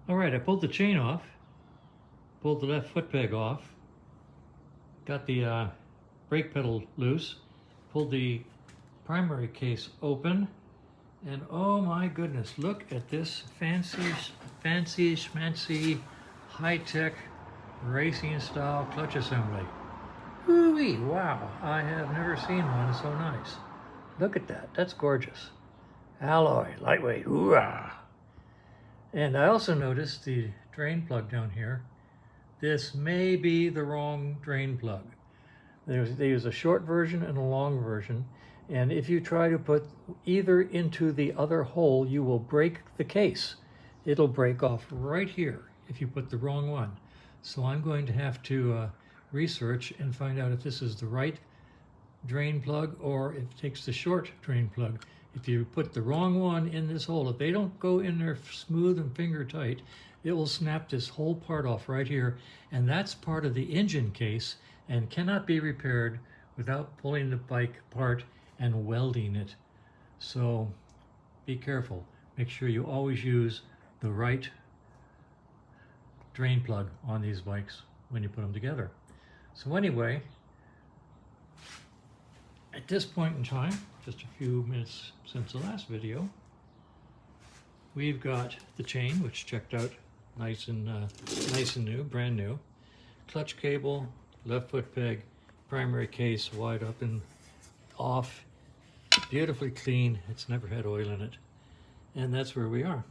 All right, I pulled the chain off, pulled the left foot peg off, got the brake pedal loose, pulled the primary case open, and oh my goodness, look at this fancy schmancy, high-tech racing style clutch assembly. Ooh-wee, wow, I have never seen one so nice. Look at that, that's gorgeous. Alloy, lightweight, hoorah! And I also noticed the drain plug down here. This may be the wrong drain plug. They use a short version and a long version, and if you try to put either into the other hole, you will break the case. It'll break off right here if you put the wrong one. So I'm going to have to research and find out if this is the right drain plug or if it takes the short drain plug. If you put the wrong one in this hole, if they don't go in there smooth and finger tight, it will snap this whole part off right here, and that's part of the engine case and cannot be repaired without pulling the bike apart and welding it. So be careful. Make sure you always use the right drain plug on these bikes when you put them together. So anyway, at this point in time, just a few minutes since the last video, we've got the chain, which checked out nice and new, brand new. Clutch cable, left foot peg, primary case wide up and off, beautifully clean. It's never had oil in it. And that's where we are.